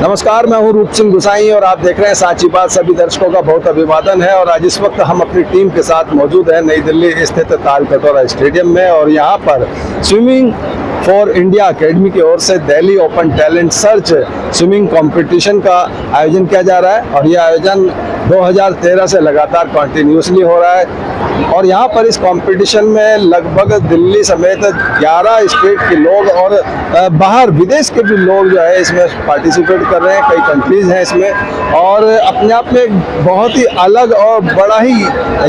नमस्कार, मैं हूं रूप सिंह गुसाई और आप देख रहे हैं साची बात। सभी दर्शकों का बहुत अभिवादन है। और आज इस वक्त हम अपनी टीम के साथ मौजूद हैं नई दिल्ली स्थित तालकटोरा स्टेडियम में। और यहां पर स्विमिंग फॉर इंडिया अकेडमी की ओर से Delhi open talent search swimming competition का आयोजन किया जा रहा है। और यह आयोजन 2013 से लगातार कंटिन्यूसली हो रहा है। और यहाँ पर इस कंपटीशन में लगभग दिल्ली समेत 11 स्टेट के लोग और बाहर विदेश के भी लोग जो है इसमें पार्टिसिपेट कर रहे हैं। कई कंट्रीज हैं इसमें। और अपने आप में एक बहुत ही अलग और बड़ा ही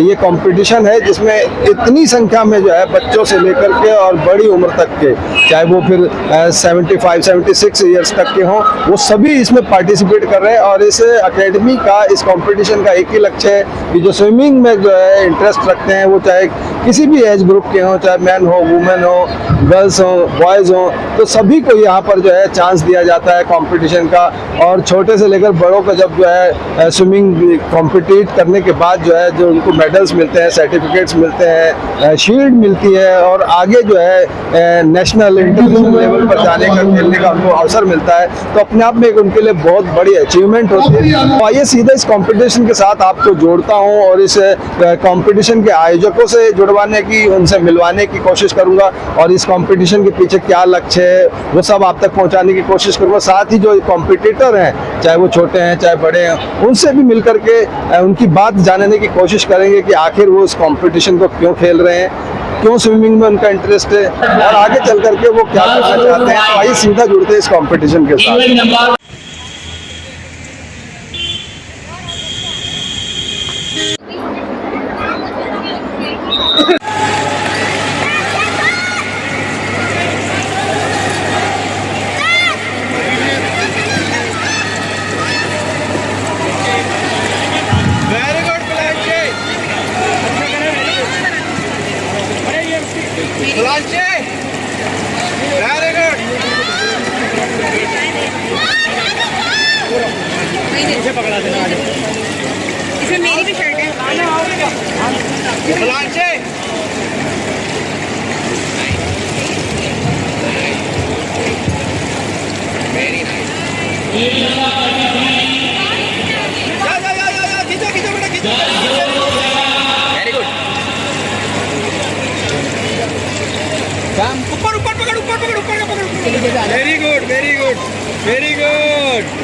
ये कंपटीशन है, जिसमें इतनी संख्या में जो है बच्चों से लेकर के और बड़ी उम्र तक के, चाहे वो फिर 75-76 ईयर्स तक के हों, वो सभी इसमें पार्टिसिपेट कर रहे हैं। और इस अकेडमी का, इस कंपटीशन का एक ही लक्ष्य है कि जो स्विमिंग में जो है इंटरेस्ट रखते हैं, वो चाहे किसी भी एज ग्रुप के हों, चाहे मैन हो, वुमेन हो, गर्ल्स हो, बॉयज़ हो, तो सभी को यहाँ पर जो है चांस दिया जाता है कंपटीशन का। और छोटे से लेकर बड़ों का जब जो है स्विमिंग कॉम्पिटिट करने के बाद जो है जो उनको मेडल्स मिलते हैं, सर्टिफिकेट्स मिलते हैं, शील्ड मिलती है और आगे जो है नेशनल इंटरनेशनल लेवल पर जाने का, खेलने का उनको अवसर मिलता है। तो अपने आप में एक उनके लिए बहुत बड़ी अचीवमेंट होती है। तो आइए सीधे इस कंपटीशन के साथ आपको जोड़ता हूँ और इस कंपटीशन के आयोजकों से जुड़वाने की, उनसे मिलवाने की कोशिश करूँगा। और इस कंपटीशन के पीछे क्या लक्ष्य है वो सब आप तक पहुँचाने की कोशिश करूँगा। साथ ही जो कॉम्पिटिटर हैं, चाहे वो छोटे हैं चाहे बड़े हैं, उनसे भी मिल करके उनकी बात जानने की कोशिश करेंगे कि आखिर वो इस कंपटीशन को क्यों खेल रहे हैं, क्यों स्विमिंग में उनका इंटरेस्ट है और आगे चल करके वो क्या करना चाहते हैं। तो आइए सीधा जुड़ते हैं इस कंपटीशन के साथ। मुझे पकड़ा देना आगे। इसमें मेरी भी शर्ट है। Very nice. खींचो खींचो बेटा, खींचो। Very good. ऊपर ऊपर पकड़, ऊपर पकड़, ऊपर पकड़। Very good, very good, very good.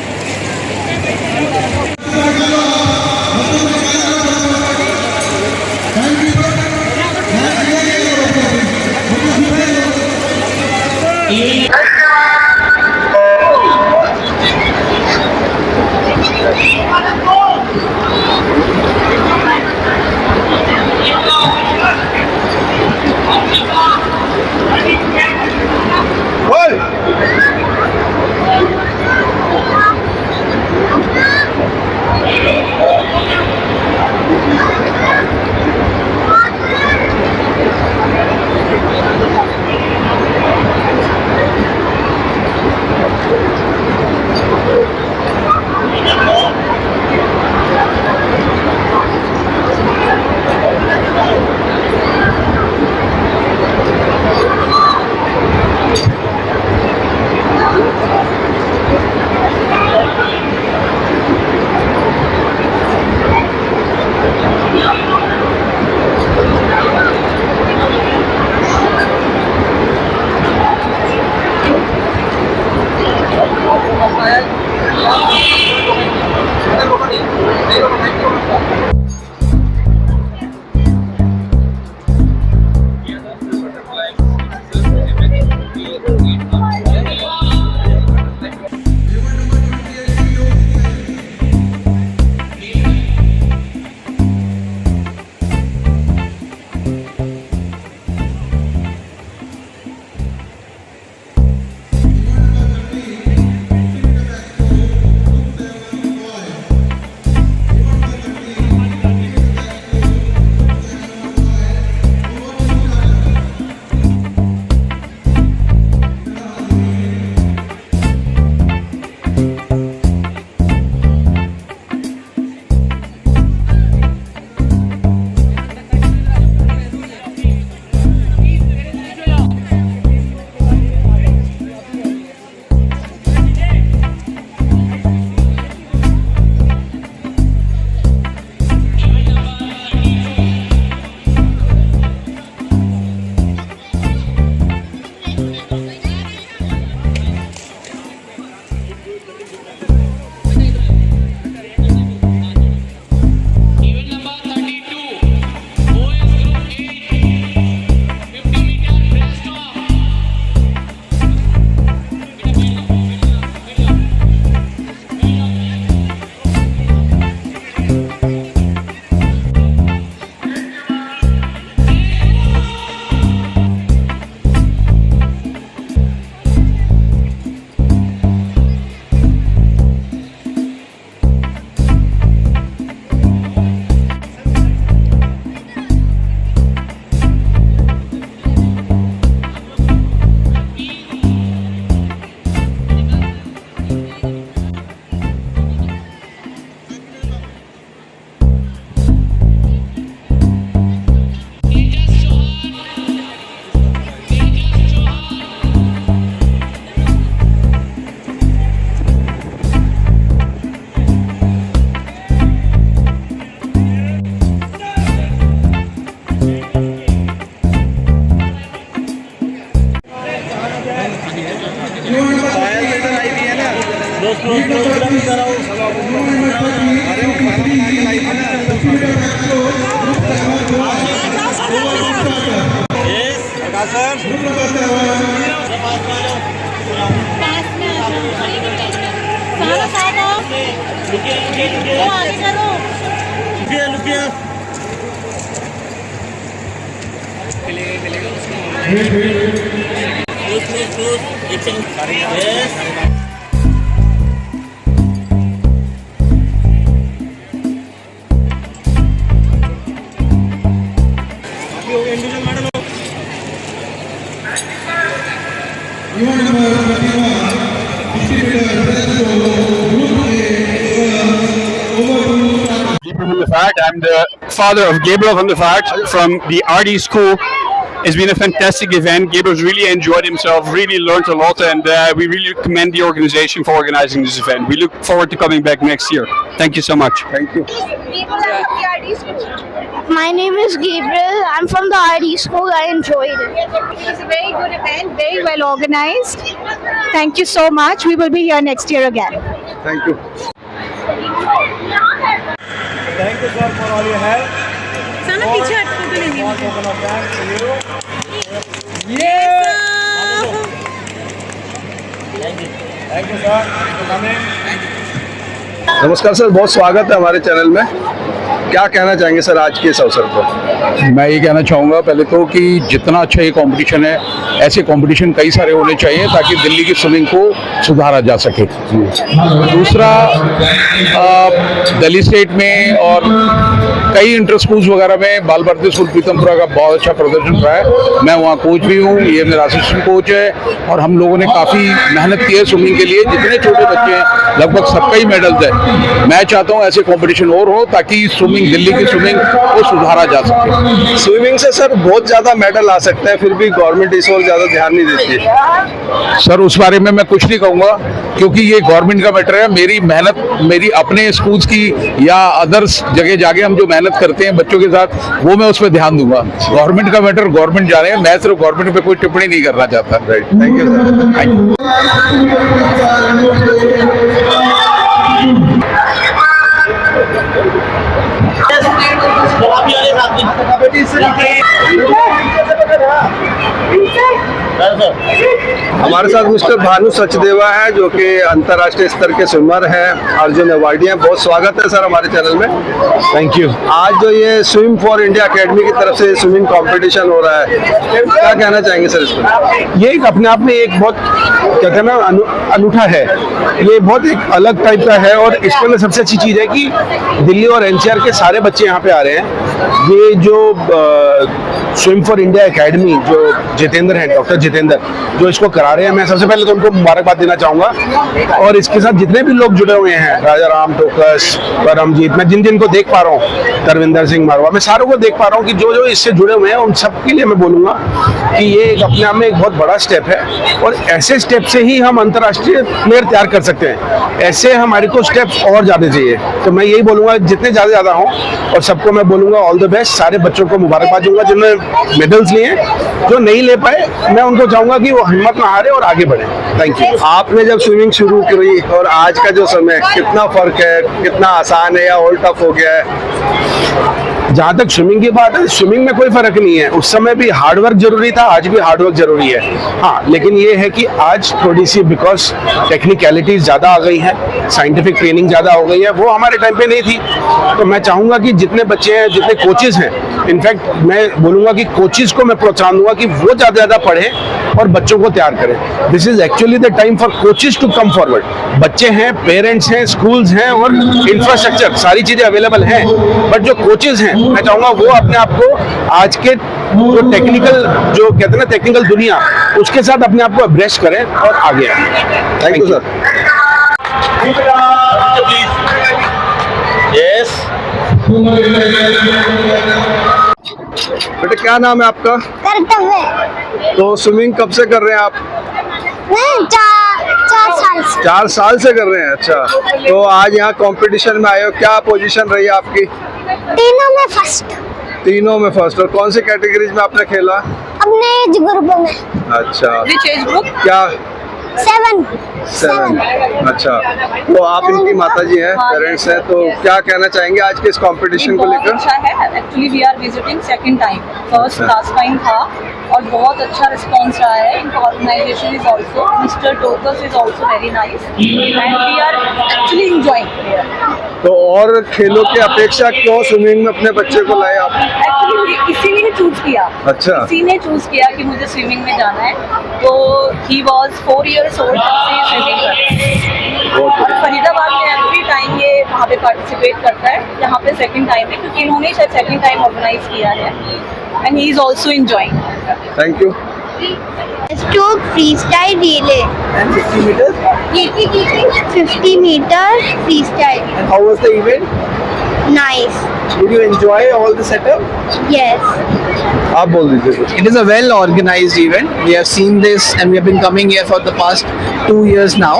Event number 32, boys group 8, 50 meter breaststroke. Tejas Chauhan. Tejas Chauhan. पास में आ जाओ। सारा साथ आओ। वो आगे चलो। Gabriel van der Vaart. I'm the father of Gabriel van der Vaart from the RD school. It's been a fantastic event. Gabriel's really enjoyed himself, really learned a lot, and we really commend the organization for organizing this event. We look forward to coming back next year. Thank you so much. Thank you. My name is Gabriel. I'm from the RD school. I enjoyed it. It was a very good event, very well organized. Thank you so much. We will be here next year again. Thank you. Thank you, sir, for all your help. sana पीछे हट photo लेनी है Token of thanks to you. Thank you, sir, for coming. नमस्कार sir, बहुत स्वागत है हमारे channel में। क्या कहना चाहेंगे सर आज के इस अवसर पर? मैं ये कहना चाहूँगा पहले तो कि जितना अच्छा ये कंपटीशन है, ऐसे कंपटीशन कई सारे होने चाहिए ताकि दिल्ली की स्विमिंग को सुधारा जा सके। दूसरा, दिल्ली स्टेट में और कई इंटर स्कूल्स वगैरह में बाल भारती स्कूल प्रीतमपुरा का बहुत अच्छा प्रदर्शन रहा है। मैं वहाँ कोच भी हूँ, ये मेरा असिस्टेंट कोच है और हम लोगों ने काफ़ी मेहनत की है स्विमिंग के लिए। जितने छोटे बच्चे हैं लगभग सबका ही मेडल्स है। मैं चाहता हूँ ऐसे कंपटीशन और हो ताकि स्विमिंग, दिल्ली की स्विमिंग को सुधारा जा सके। स्विमिंग से सर बहुत ज्यादा मेडल आ सकते हैं, फिर भी गवर्नमेंट इस ओर ज्यादा ध्यान नहीं देती है। सर उस बारे में मैं कुछ नहीं कहूँगा क्योंकि ये गवर्नमेंट का मैटर है। मेरी मेहनत, मेरी अपने स्कूल्स की या अदर्स जगह जाके हम जो मेहनत करते हैं बच्चों के साथ, वो मैं उस पर ध्यान दूंगा। गवर्नमेंट का मैटर गवर्नमेंट जाने हैं, मैं सिर्फ गवर्नमेंट पे कोई टिप्पणी नहीं करना चाहता। Right, thank you sir. Thank you. हमारे साथ मिस्टर भानु सचदेवा है जो कि अंतर्राष्ट्रीय स्तर के स्विमर हैं, अर्जुन अवार्डी हैं। बहुत स्वागत है सर हमारे चैनल में। Thank you. आज जो ये स्विम फॉर इंडिया एकेडमी की तरफ से स्विमिंग कंपटीशन हो रहा है, क्या कहना चाहेंगे सर इस पर? ये एक अपने आप में एक बहुत क्या कहना अनूठा है। ये बहुत एक अलग टाइप का है और इसके अंदर सबसे अच्छी चीज़ है कि दिल्ली और एनसीआर के सारे बच्चे यहाँ पे आ रहे हैं। ये जो स्विम फॉर इंडिया एकेडमी जो जितेंद्र हैं, डॉक्टर जितेंद्र, जो इसको करा रहे हैं, मैं सबसे पहले तो उनको मुबारकबाद देना चाहूँगा। और इसके साथ जितने भी लोग जुड़े हुए हैं, राजा राम टोकस, परमजीत, मैं जिन जिनको देख पा रहा हूँ, तरविंदर सिंह मारवा, मैं सारों को देख पा रहा हूँ कि जो जो इससे जुड़े हुए हैं उन सबके लिए मैं बोलूँगा कि ये एक अपने आप में एक बहुत बड़ा स्टेप है और ऐसे स्टेप से ही हम अंतर्राष्ट्रीय प्लेयर तैयार कर सकते हैं। ऐसे हमारे को स्टेप्स और ज़्यादा चाहिए। तो मैं यही बोलूँगा जितने ज़्यादा हों, और सबको मैं बोलूँगा ऑल द बेस्ट। सारे बच्चों को मुबारकबाद दूंगा जिन्होंने मेडल्स लिए हैं। जो नहीं ले पाए, मैं उनको चाहूंगा कि वो हिम्मत ना हारे और आगे बढ़े। Thank you. आपने जब स्विमिंग शुरू करी और आज का जो समय, कितना फर्क है, कितना आसान है या और टफ हो गया है? जहाँ तक स्विमिंग की बात है, स्विमिंग में कोई फर्क नहीं है। उस समय भी हार्डवर्क जरूरी था, आज भी हार्डवर्क जरूरी है। हाँ, लेकिन ये है कि आज थोड़ी सी बिकॉज टेक्निकलिटीज ज़्यादा आ गई हैं, साइंटिफिक ट्रेनिंग ज़्यादा हो गई है, वो हमारे टाइम पे नहीं थी। तो मैं चाहूँगा कि जितने बच्चे हैं, जितने कोचेज़ हैं, इनफैक्ट मैं बोलूँगा कि कोचेज़ को मैं प्रोत्साहन दूंगा कि वो ज़्यादा पढ़ें और बच्चों को तैयार करें। This is actually the time for coaches to come forward. बच्चे हैं, पेरेंट्स हैं, स्कूल्स हैं और इंफ्रास्ट्रक्चर, सारी चीज़ें अवेलेबल हैं, बट जो कोचेज़ हैं, मैं चाहूँगा वो अपने आप को आज के जो टेक्निकल, जो कहते हैं ना टेक्निकल दुनिया, उसके साथ अपने आप को अब्रेस्ट करें और आगे आए। Thank you sir. यस। बेटा क्या नाम है आपका? कर्तव्य। तो स्विमिंग कब से कर रहे हैं आप? मैं 4 साल से। 4 साल से कर रहे हैं। अच्छा, तो आज यहाँ कंपटीशन में आए हो, क्या पोजीशन रही है आपकी? तीनों में फर्स्ट। तीनों में फर्स्ट। और कौन सी कैटेगरीज में आपने खेला? अपने एज ग्रुप में। अच्छा, Which age group? क्या? 7। 7। अच्छा, तो आप इनकी माता जी हैं, पेरेंट्स हैं, तो क्या कहना चाहेंगे आज के इस कंपटीशन को बहुत लेकर? अच्छा है। Actually we are visiting second time. First अच्छा। लास्ट टाइम था और बहुत अच्छा रिस्पांस रहा है। इनका organisation is also, mister Tokas is also very nice and we are actually enjoying. तो और खेलों की अपेक्षा क्यों स्विमिंग में अपने बच्चे को लाए आप? एक्चुअली इसी ने चूज किया। अच्छा। इसी ने चूज किया कि मुझे स्विमिंग में जाना है, तो ही वाज 4 years old से स्विमिंग करता है और फरीदाबाद में एवरी टाइम ये वहाँ पे पार्टिसिपेट करता है। यहाँ पे सेकंड टाइम है क्योंकि इन्होंने शायद सेकंड टाइम ऑर्गेनाइज किया है and he is also enjoying. Thank you. Stroke freestyle relay. 50 meters? 50 meter freestyle. And how was the event? Nice. Did you enjoy all the setup? Yes. आप बोल दीजिए कुछ। It is a well organized event. We have seen this and we have been coming here for the past 2 years now.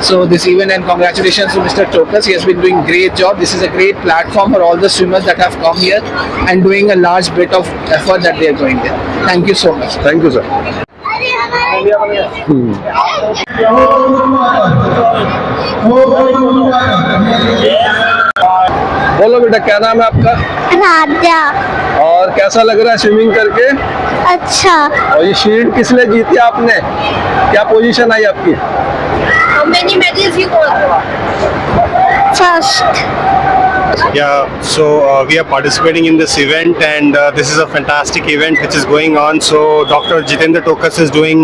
So this event, and congratulations to Mr. Tokas. He has been doing great job. This is a great platform for all the swimmers that have come here and doing a large bit of effort that they are doing there. Thank you so much. Thank you sir. बोलो बेटा, क्या नाम है आपका राजा। और कैसा लग रहा है स्विमिंग करके? अच्छा। और ये शील्ड किस लिए जीती आपने? क्या पोजीशन आई आपकी? How many medals you got? First. Yeah, so we are participating in this event, and this is a fantastic event which is going on. So Dr. Jitendra Tokas is doing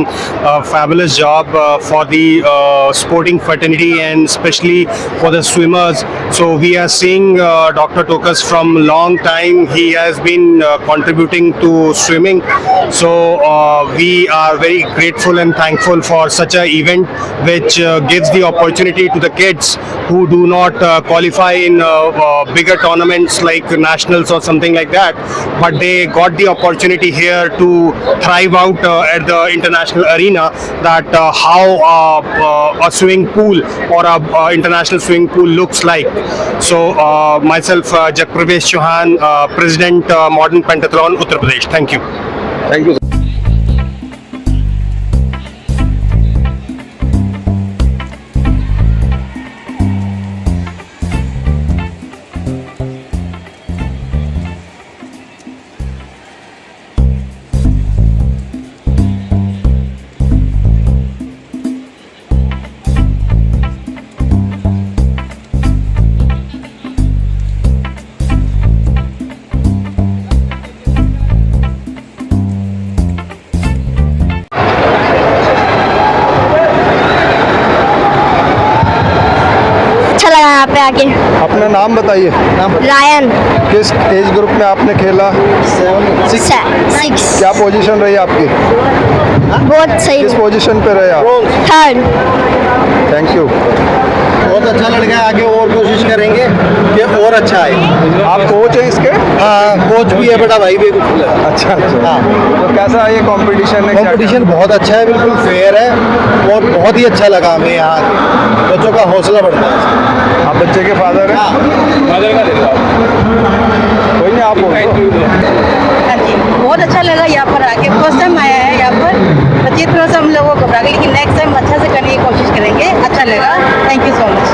a fabulous job for the sporting fraternity and especially for the swimmers. So we are seeing Dr. Tokas from long time. He has been contributing to swimming. So we are very grateful and thankful for such an event which gives the opportunity to the kids who do not qualify in bigger tournaments like nationals or something like that, but they got the opportunity here to thrive out at the international arena, that how a swimming pool or a international swimming pool looks like. So myself, Jagpravesh Chauhan, President, Modern Pentathlon, Uttar Pradesh. Thank you. Thank you. अच्छा लगा यहाँ पे आके। अपना नाम बताइए। Ryan. किस age group में आपने खेला? 6। क्या पोजीशन रही आपकी? बहुत सही। किस पोजीशन पे रहे आप? 3rd। Thank you. बहुत अच्छा लड़का है, आगे और कोशिश करेंगे कि और अच्छा है। आप कोच हैं इसके? हाँ, कोच भी है, बड़ा भाई भी कुछ। अच्छा अच्छा। हाँ। तो कैसा है ये कंपटीशन? कंपटीशन बहुत अच्छा है, बिल्कुल फेयर है और बहुत ही अच्छा लगा हमें। यहाँ बच्चों का हौसला बढ़ता है। आप बच्चे के फादर हैं? मदर का ले लो आप। कोई नहीं, आप बोलो। हाँ जी, बहुत अच्छा लगा यहाँ पर आके। फर्स्ट टाइम आया है यहाँ पर, बच्चे थोड़ा सा हम लोगों को घबरा गए, लेकिन नेक्स्ट टाइम अच्छा से करने की कोशिश करेंगे। अच्छा लगा, thank you so much.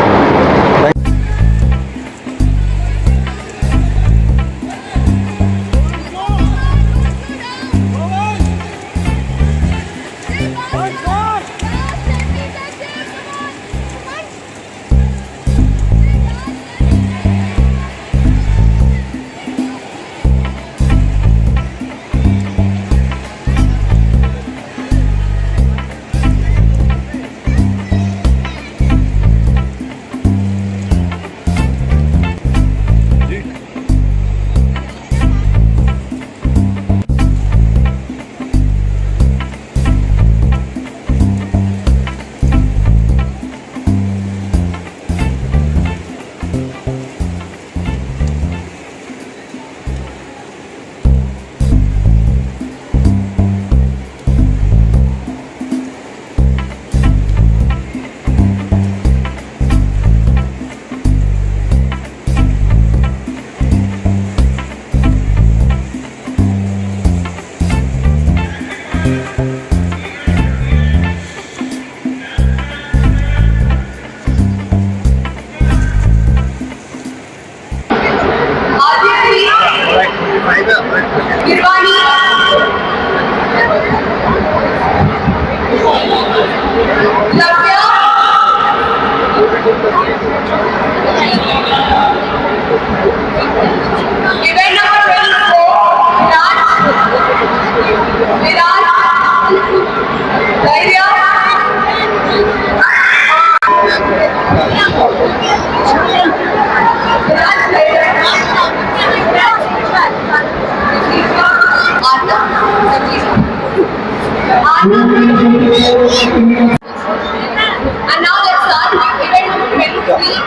And now let's start with event number 23.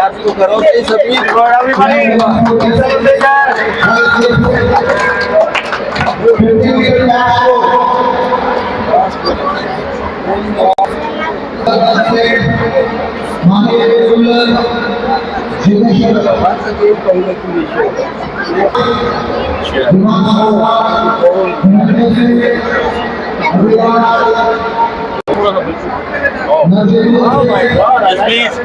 आप तो करो सभी Please.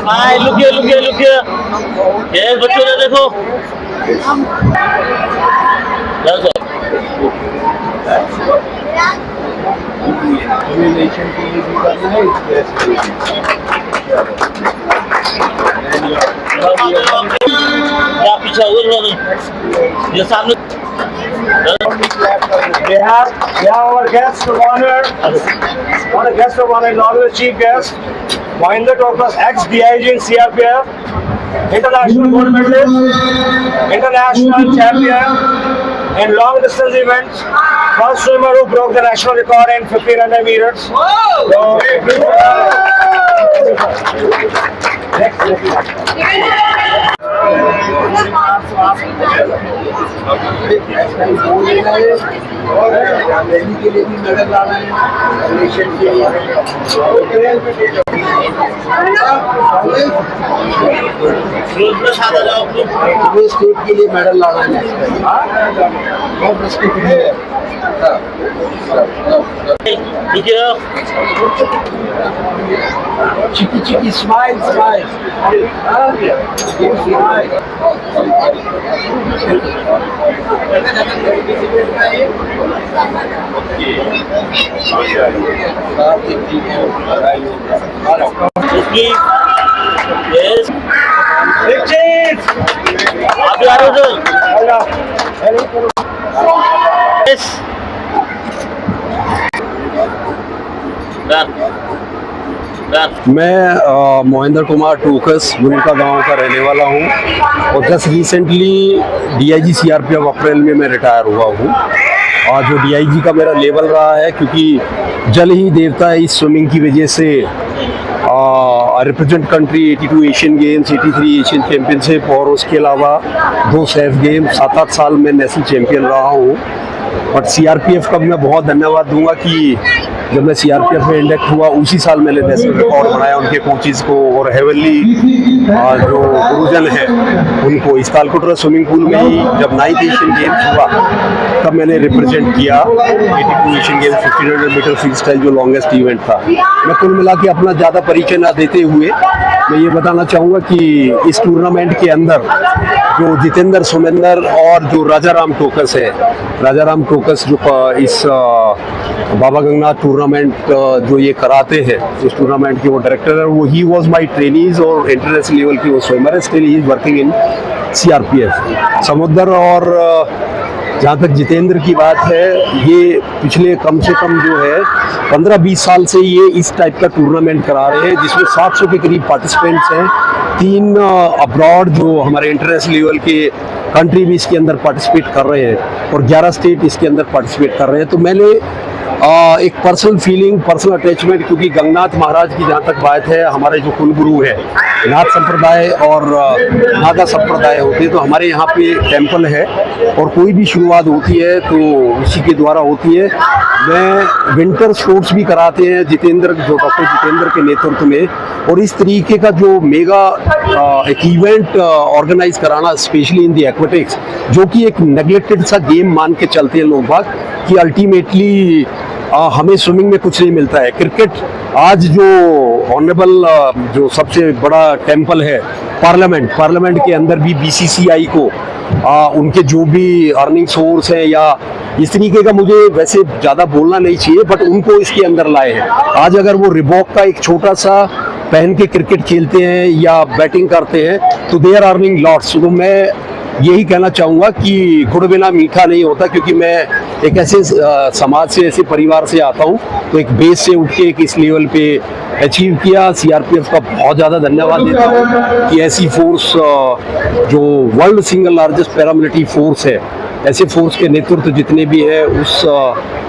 Hi, look here, look here, look here. Yes, बच्चों ने देखो. That's all. क्या पीछे उधर ये सामने. We have our guest of honor, not a guest of honor, not the chief guest, Mohinder Tokas, ex-DIG in CRPF, international gold medalist, international champion in long distance events, first swimmer who broke the national record in 1500 meters. और दिल्ली के लिए भी medal लाना है, nation के लिए state के लिए मेडल लाना है. बहुत रिस्पेक्ट है. चिकी चिकी स्माइल स्माइल स्माइल. Yes. आप यार उधर. Yes. मैं मोहिंदर कुमार टोकस गुनका गांव का रहने वाला हूं और जस्ट रिसेंटली डीआईजी सीआरपीएफ अप्रैल में मैं रिटायर हुआ हूं. और जो डीआईजी का मेरा लेवल रहा है, क्योंकि जल ही देवता है, इस स्विमिंग की वजह से represent country 82 Asian games, 83 Asian championship और उसके अलावा 2 सेफ गेम, 7-8 साल में नेशनल चैम्पियन रहा हूँ. बट सीआरपीएफ का भी मैं बहुत धन्यवाद दूंगा कि जब मैं सीआरपीएफ में इंडक्ट हुआ उसी साल मैंने नेशनल रिकॉर्ड बनाया उनके कोचेज को, और हेवनली जो गुरुजन है उनको इस तालकोटरा स्विमिंग पूल में ही जब 9th एशियन गेम्स हुआ तब मैंने रिप्रेजेंट किया 82 Asian games 1500 meter freestyle जो लॉन्गेस्ट इवेंट था। मैं कुल मिला के अपना ज़्यादा परिचय ना देते हुए मैं ये बताना चाहूँगा कि इस टूर्नामेंट के अंदर जो जितेंद्र सुमेंदर और जो राजाराम टोकस है, राजाराम टोकस जो इस बाबा गंगनाथ टूर्नामेंट जो ये कराते हैं, इस टूर्नामेंट के वो डायरेक्टर है, वो ही वाज माय ट्रेनीज और इंटरनेशनल लेवल की वो स्विमर है। Still he is working in CRPF. समुद्र और जहाँ तक जितेंद्र की बात है, ये पिछले कम से कम जो है 15-20 साल से ये इस टाइप का टूर्नामेंट करा रहे हैं जिसमें 700 के करीब पार्टिसिपेंट्स हैं। 3 अब्रॉड जो हमारे इंटरनेशनल लेवल के कंट्री भी इसके अंदर पार्टिसिपेट कर रहे हैं और 11 स्टेट इसके अंदर पार्टिसिपेट कर रहे हैं। तो मैंने एक पर्सनल फीलिंग, पर्सनल अटैचमेंट, क्योंकि गंगनाथ महाराज की जहाँ तक बात है, हमारे जो कुलगुरु है नाथ संप्रदाय और नागा संप्रदाय होते हैं, तो हमारे यहाँ पे टेम्पल है और कोई भी शुरुआत होती है तो उसी के द्वारा होती है। मैं विंटर स्पोर्ट्स भी कराते हैं जितेंद्र, जो डॉक्टर जितेंद्र के नेतृत्व में, और इस तरीके का जो मेगा एक इवेंट ऑर्गेनाइज कराना स्पेशली इन दी एक्वेटिक्स, जो कि एक नेग्लेक्टेड सा गेम मान के चलते हैं लोग बाग कि अल्टीमेटली हमें स्विमिंग में कुछ नहीं मिलता है। क्रिकेट आज जो ऑनरेबल जो सबसे बड़ा टेम्पल है पार्लियामेंट के अंदर भी बीसीसीआई को उनके जो भी अर्निंग सोर्स है या इस तरीके का, मुझे वैसे ज़्यादा बोलना नहीं चाहिए, बट उनको इसके अंदर लाए हैं। आज अगर वो रिबॉक का एक छोटा सा पहन के क्रिकेट खेलते हैं या बैटिंग करते हैं तो दे आर अर्निंग लॉट्स। तो मैं यही कहना चाहूँगा कि गुड़ बिना मीठा नहीं होता, क्योंकि मैं एक ऐसे समाज से, ऐसे परिवार से आता हूँ, तो एक बेस से उठ के एक इस लेवल पे अचीव किया। सीआरपीएफ का बहुत ज़्यादा धन्यवाद देता हूँ कि ऐसी फोर्स जो world single largest paramilitary force है, ऐसे फोर्स के नेतृत्व जितने भी है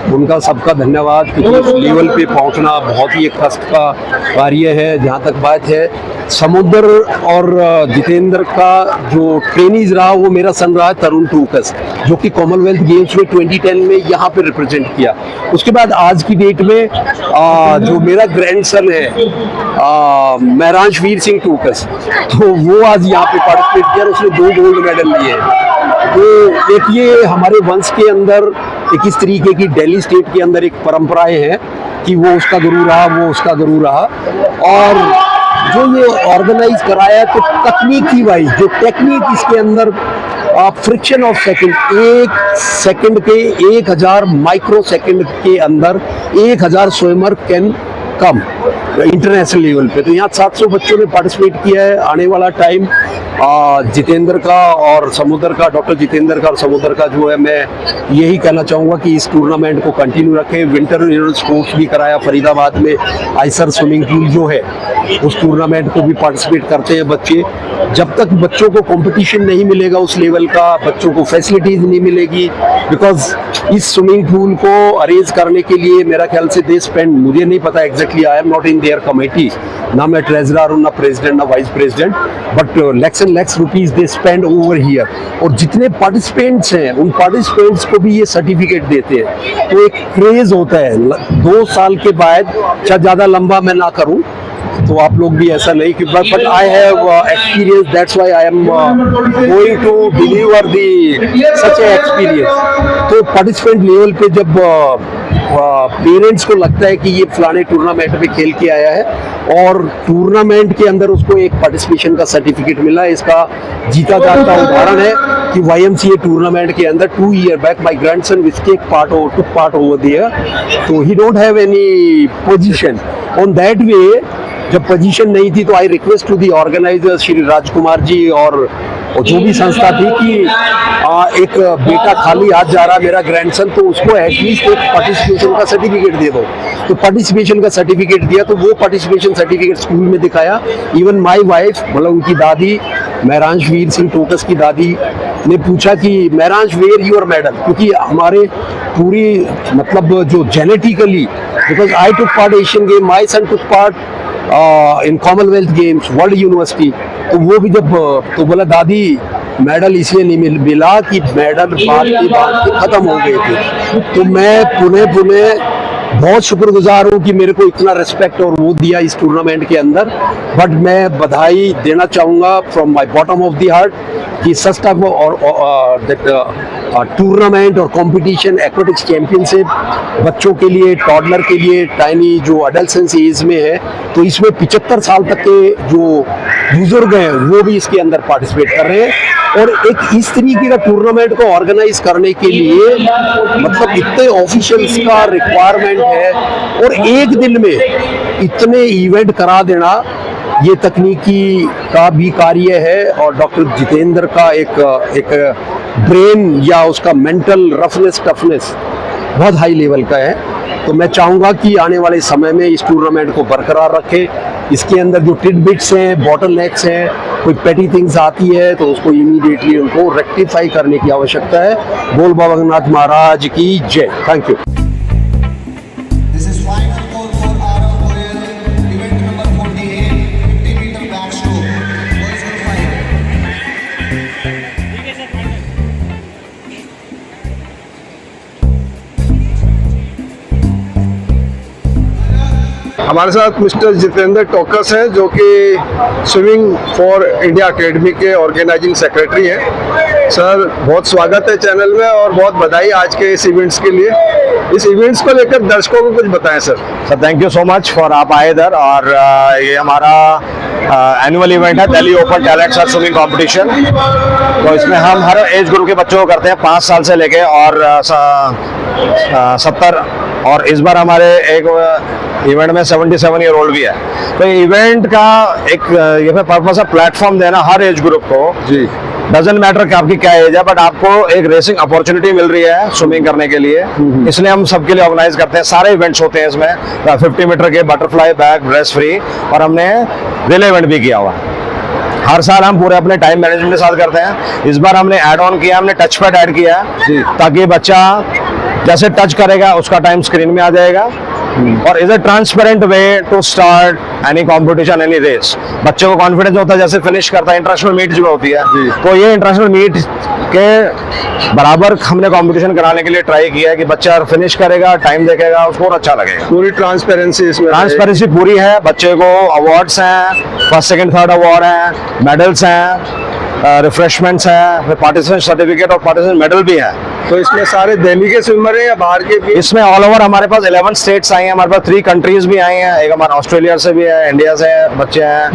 उनका सबका धन्यवाद, क्योंकि उस लेवल पे पहुंचना बहुत ही एक कष्ट का कार्य है। जहां तक बात है समुद्र और जितेंद्र का जो ट्रेनीज रहा वो मेरा सन रहा है तरुण टोकस, जो कि कॉमनवेल्थ गेम्स में 2010 में यहाँ पे रिप्रेजेंट किया। उसके बाद आज की डेट में जो मेरा ग्रैंडसन है महरांश वीर सिंह टोकस, तो वो आज यहाँ पे पार्टिसिपेट किया और उसने 2 गोल्ड मेडल लिए हैं। तो एक ये हमारे वंश के अंदर एक इस तरीके की दिल्ली स्टेट के अंदर एक परंपराएं हैं कि वो उसका गुरु रहा, वो उसका गुरु रहा। और जो ये ऑर्गेनाइज कराया तो तकनीकी वाइज जो टेक्निक इसके अंदर फ्रिक्शन ऑफ सेकंड, 1 सेकंड के 1000 माइक्रो सेकंड के अंदर 1000 swimmer can come international level पे। तो यहाँ 700 बच्चों ने पार्टिसिपेट किया है। आने वाला टाइम जितेंद्र का और समुद्र का, डॉक्टर जितेंद्र का और समुद्र का जो है, मैं यही कहना चाहूँगा कि इस टूर्नामेंट को कंटिन्यू रखें। विंटर स्पोर्ट्स भी कराया फरीदाबाद में, आइसर स्विमिंग पूल जो है उस टूर्नामेंट को भी पार्टिसिपेट करते हैं बच्चे। जब तक बच्चों को कंपटीशन नहीं मिलेगा उस लेवल का, बच्चों को फैसिलिटीज नहीं मिलेगी, बिकॉज इस स्विमिंग पूल को अरेंज करने के लिए मेरा ख्याल से दे स्पेंड, मुझे नहीं पता exactly, I am not in their committee, ना मैं ट्रेजरर हूँ, ना प्रेसिडेंट, ना vice president, but lakhs and lakhs rupees they spend over here. और जितने पार्टिसिपेंट्स हैं उन पार्टिसिपेंट्स को भी ये सर्टिफिकेट देते हैं, तो एक क्रेज होता है। 2 साल के बाद, चाहे ज़्यादा लंबा मैं ना करूँ तो आप लोग भी ऐसा नहीं कि, but I have experience, that's why I am going to deliver the such a experience. तो पार्टिसिपेंट लेवल पे जब पेरेंट्स को लगता है कि ये फलाने टूर्नामेंट में खेल के आया है और टूर्नामेंट के अंदर उसको एक पार्टिसिपेशन का सर्टिफिकेट मिला है, इसका जीता जागता उदाहरण है कि YMCA टूर्नामेंट के अंदर 2 years back my grandson which took part over there, so he don't have any position on that way। जब पोजीशन नहीं थी तो I request to the organiser Shri Rajkumar ji और जो भी संस्था थी कि एक बेटा खाली हाथ जा रहा मेरा ग्रैंडसन, तो उसको एटलीस्ट एक पार्टिसिपेशन का सर्टिफिकेट दे दो। तो पार्टिसिपेशन का सर्टिफिकेट दिया, तो वो पार्टिसिपेशन सर्टिफिकेट स्कूल में दिखाया। इवन माई वाइफ, मतलब उनकी दादी महरांश वीर सिंह टोकस की दादी ने पूछा कि महरांश वेयर योर मेडल, क्योंकि हमारे पूरी मतलब जो genetically, because I took part Asian game, my son took part in Commonwealth games, world university, तो वो भी जब तो बोला दादी मेडल इसलिए नहीं मिला कि मेडल बात की खत्म हो गई थी। तो मैं पुणे बहुत शुक्रगुजार हूँ कि मेरे को इतना रिस्पेक्ट और वो दिया इस टूर्नामेंट के अंदर। बट मैं बधाई देना चाहूँगा from my bottom of the heart कि सच टाइप टूर्नामेंट और कंपटीशन एक्वेटिक्स चैंपियनशिप बच्चों के लिए, टॉडलर के लिए, टाइनी जो अडल्सेंस एज में है, तो इसमें 75 साल तक के जो बुजुर्ग हैं वो भी इसके अंदर पार्टिसिपेट कर रहे हैं। और एक इस तरीके का टूर्नामेंट को ऑर्गेनाइज करने के लिए मतलब इतने ऑफिशियल्स का रिक्वायरमेंट है और एक दिन में इतने इवेंट करा देना ये तकनीकी का भी कार्य है और डॉक्टर जितेंद्र का एक ब्रेन या उसका मेंटल रफनेस टफनेस बहुत हाई लेवल का है। तो मैं चाहूँगा कि आने वाले समय में इस टूर्नामेंट को बरकरार रखें। इसके अंदर जो टिडबिट्स हैं, बॉटलनेक्स हैं, कोई पेटी थिंग्स आती है तो उसको इमीडिएटली उनको रेक्टिफाई करने की आवश्यकता है। बोल बाबा रघुनाथ महाराज की जय। Thank you. हमारे साथ मिस्टर जितेंद्र टोकस हैं जो कि स्विमिंग फॉर इंडिया एकेडमी के ऑर्गेनाइजिंग सेक्रेटरी हैं। सर बहुत स्वागत है चैनल में और बहुत बधाई आज के इस इवेंट्स के लिए। इस इवेंट्स को लेकर दर्शकों को कुछ बताएं sir. Sir thank you so much for आप आए इधर और ये हमारा एनुअल इवेंट है Delhi open talent search swimming competition. तो इसमें हम हर एज ग्रुप के बच्चों को करते हैं 5 साल से लेके और 70 और इस बार हमारे एक इवेंट में 77 ईयर ओल्ड भी है। तो ये इवेंट का एक ये पर्पस है प्लेटफॉर्म देना हर एज ग्रुप को। जी डजेंट मैटर कि आपकी क्या एज है बट आपको एक रेसिंग अपॉर्चुनिटी मिल रही है स्विमिंग करने के लिए, इसलिए हम सबके लिए ऑर्गेनाइज करते हैं। सारे इवेंट्स होते हैं इसमें 50 मीटर के बटरफ्लाई बैग ब्रेस्ट फ्री और हमने रिले इवेंट भी किया हुआ है। हर साल हम पूरे अपने टाइम मैनेजमेंट के साथ करते हैं। इस बार हमने ऐड ऑन किया, हमने टच पैड ऐड किया है ताकि बच्चा जैसे टच करेगा उसका टाइम स्क्रीन में आ जाएगा और is a transparent way to start any competition any race. बच्चे को कॉन्फिडेंस होता है जैसे फिनिश करता है इंटरनेशनल मीट जो होती है, तो ये इंटरनेशनल मीट के बराबर हमने कंपटीशन कराने के लिए ट्राई किया है कि बच्चा फिनिश करेगा, टाइम देखेगा, उसको और अच्छा लगेगा। पूरी ट्रांसपेरेंसी इसमें, ट्रांसपेरेंसी पूरी है। बच्चे को अवार्ड्स हैं, फर्स्ट सेकंड थर्ड अवार्ड हैं, मेडल्स हैं, रिफ्रेशमेंट्स हैं, पार्टिसिपेंट सर्टिफिकेट और पार्टिसिपेंट मेडल भी है। तो इसमें सारे दिल्ली के स्विमर हैं या बाहर के भी? इसमें ऑल ओवर हमारे पास 11 स्टेट्स आई हैं, हमारे पास 3 कंट्रीज भी आई हैं। एक हमारा ऑस्ट्रेलिया से भी है, इंडिया से बच्चे हैं,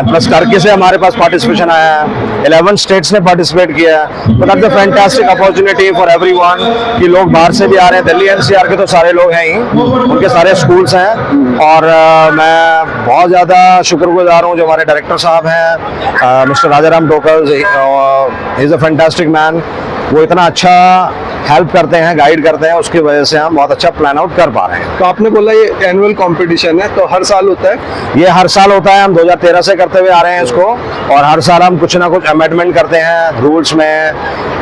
प्लस टर्की से हमारे पास पार्टिसिपेशन आया है। 11 स्टेट्स ने पार्टिसिपेट किया है। तो that's a fantastic opportunity for everyone कि लोग बाहर से भी आ रहे हैं। दिल्ली एनसीआर के तो सारे लोग हैं ही, उनके सारे स्कूल्स हैं और मैं बहुत ज़्यादा शुक्रगुजार हूँ जो हमारे डायरेक्टर साहब हैं mister Rajaram Tokas. He is a fantastic man. वो इतना अच्छा हेल्प करते हैं, गाइड करते हैं, उसकी वजह से हम बहुत अच्छा प्लान आउट कर पा रहे हैं। तो आपने बोला ये एनुअल कंपटीशन है तो हर साल होता है? ये हर साल होता है। हम 2013 से करते हुए आ रहे हैं इसको और हर साल हम कुछ ना कुछ अमेंडमेंट करते हैं रूल्स में,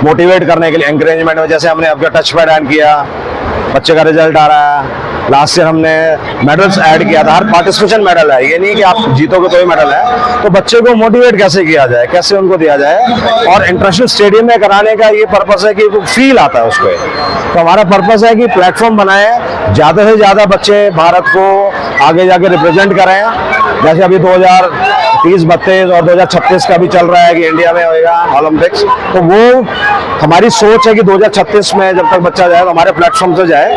मोटिवेट करने के लिए, एंकरेजमेंट में। जैसे हमने अब टच पैड ऐड किया, बच्चे का रिजल्ट आ रहा है। लास्ट ईयर हमने मेडल्स ऐड किया था, हर पार्टिसिपेशन मेडल है। ये नहीं कि आप जीतोगे तो ही मेडल है। तो बच्चे को मोटिवेट कैसे किया जाए, कैसे उनको दिया जाए, और इंटरनेशनल स्टेडियम में कराने का ये पर्पस है कि वो फील आता है उसको। तो हमारा पर्पस है कि प्लेटफॉर्म बनाए, ज़्यादा से ज़्यादा बच्चे भारत को आगे जाके रिप्रेजेंट करें। जैसे अभी 2030-32 और 2036 का भी चल रहा है कि इंडिया में होएगा ओलंपिक्स। तो वो हमारी सोच है कि 2036 में जब तक बच्चा जाए तो हमारे प्लेटफॉर्म से जाए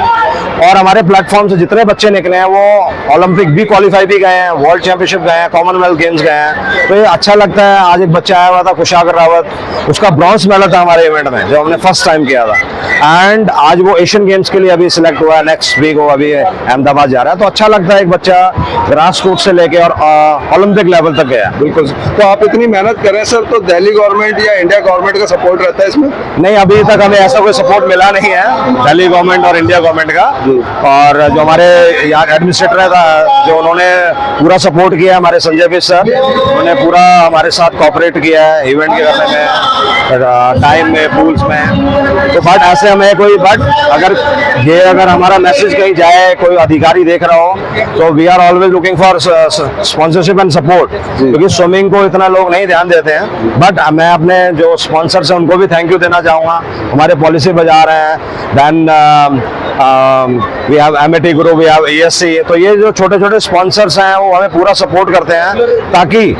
और हमारे प्लेटफॉर्म से जितने बच्चे निकले हैं वो ओलंपिक भी क्वालिफाई भी गए हैं, वर्ल्ड चैंपियनशिप गए हैं, कॉमनवेल्थ गेम्स गए हैं। तो ये अच्छा लगता है। आज एक बच्चा आया हुआ था कुशागर रावत, उसका ब्रॉन्ज मेडल था हमारे इवेंट में जो हमने फर्स्ट टाइम किया था एंड आज वो एशियन गेम्स के लिए अभी सिलेक्ट हुआ है। नेक्स्ट वीक वो अभी अहमदाबाद जा रहा है। तो अच्छा लगता है एक बच्चा ग्रास रूट से लेके और ओलंपिक लेवल तक गया। बिल्कुल। तो आप इतनी मेहनत कर रहे हैं सर, तो दिल्ली गवर्नमेंट या इंडिया गवर्नमेंट का सपोर्ट रहता है इसमें? नहीं, अभी तक हमें ऐसा कोई सपोर्ट मिला नहीं है दिल्ली गवर्नमेंट और इंडिया गवर्नमेंट का। और जो हमारे यहाँ एडमिनिस्ट्रेटर है जो उन्होंने पूरा सपोर्ट किया है, हमारे संजय भी सर, उन्होंने पूरा हमारे साथ कोऑपरेट किया है इवेंट के करने में, टाइम में, पूल्स में। तो बट ऐसे हमें कोई अगर हमारा मैसेज कहीं जाए, कोई अधिकारी देख रहा हो, तो we are always looking for sponsorship and support. क्योंकि स्विमिंग को इतना लोग नहीं ध्यान देते हैं। बट मैं अपने जो स्पॉन्सर्स हैं उनको भी थैंक यू देना चाहूँगा। हमारे पॉलिसी बजा रहे हैं, then we have MAT group, we have ESC। तो ये जो छोटे छोटे स्पॉन्सर्स हैं वो हमें पूरा सपोर्ट करते हैं ताकि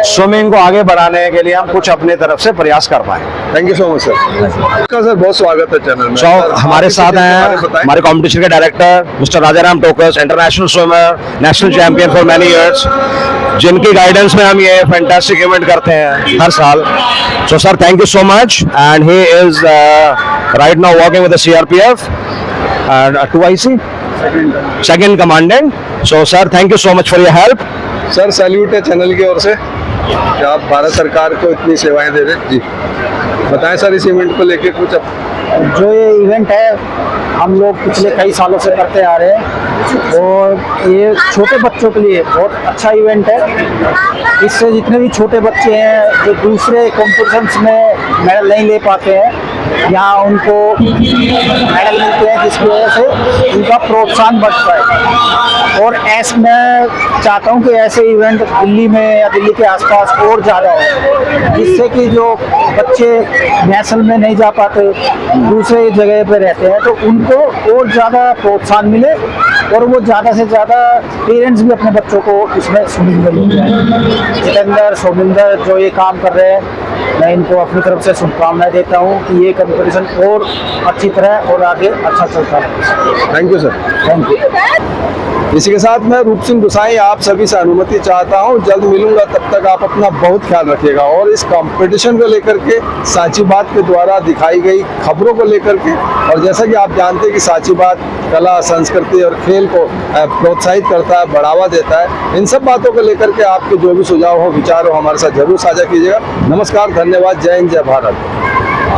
स्विमिंग को आगे बढ़ाने के लिए हम कुछ अपनी तरफ से प्रयास कर पाए। Thank you so much sir. Sir बहुत स्वागत है चैनल में। सर हमारे साथ हैं हमारे कंपटीशन के director mister Rajaram Tokas, international swimmer, national champion for many years, जिनकी गाइडेंस में हम ये फैंटास्टिक इवेंट करते हैं हर साल। So sir thank you so much, and he is right now working with the CRPF and 2IC second commandant. So sir thank you so much for your help. Sir salute है channel की ओर से कि आप भारत सरकार को इतनी सेवाएं दे रहे हैं। जी बताएं सर इस इवेंट को लेके कुछ। जो ये इवेंट है हम लोग पिछले कई सालों से करते आ रहे हैं और ये छोटे बच्चों के लिए बहुत अच्छा इवेंट है। इससे जितने भी छोटे बच्चे हैं जो दूसरे कॉम्पिटिशन्स में मेडल नहीं ले पाते हैं, यहाँ उनको मेडल मिलते हैं, जिसकी वजह से उनका प्रोत्साहन बढ़ता है। और ऐसे मैं चाहता हूँ कि ऐसे इवेंट दिल्ली में या दिल्ली के आसपास और ज़्यादा हो, जिससे कि जो बच्चे नेशनल में नहीं जा पाते, दूसरे जगह पे रहते हैं, तो उनको और ज़्यादा प्रोत्साहन मिले और वो ज़्यादा से ज़्यादा पेरेंट्स भी अपने बच्चों को इसमें स्विमिंग में ले जाएं। जितेंद्र, सोमिंदर जो ये काम कर रहे हैं, मैं इनको अपनी तरफ से शुभकामनाएं देता हूँ कि ये कंपटीशन और अच्छी तरह और आगे अच्छा चलता रहे। Thank you sir. Thank you. इसी के साथ मैं रूप सिंह गुसाई आप सभी से अनुमति चाहता हूं, जल्द मिलूंगा, तब तक आप अपना बहुत ख्याल रखिएगा। और इस कंपटीशन को लेकर के सांची बात के द्वारा दिखाई गई खबरों को लेकर के, और जैसा कि आप जानते हैं कि सांची बात कला, संस्कृति और खेल को प्रोत्साहित करता है, बढ़ावा देता है, इन सब बातों को लेकर के आपके जो भी सुझाव हो, विचार हो, हमारे साथ जरूर साझा कीजिएगा। नमस्कार, धन्यवाद, जय हिंद, जय भारत।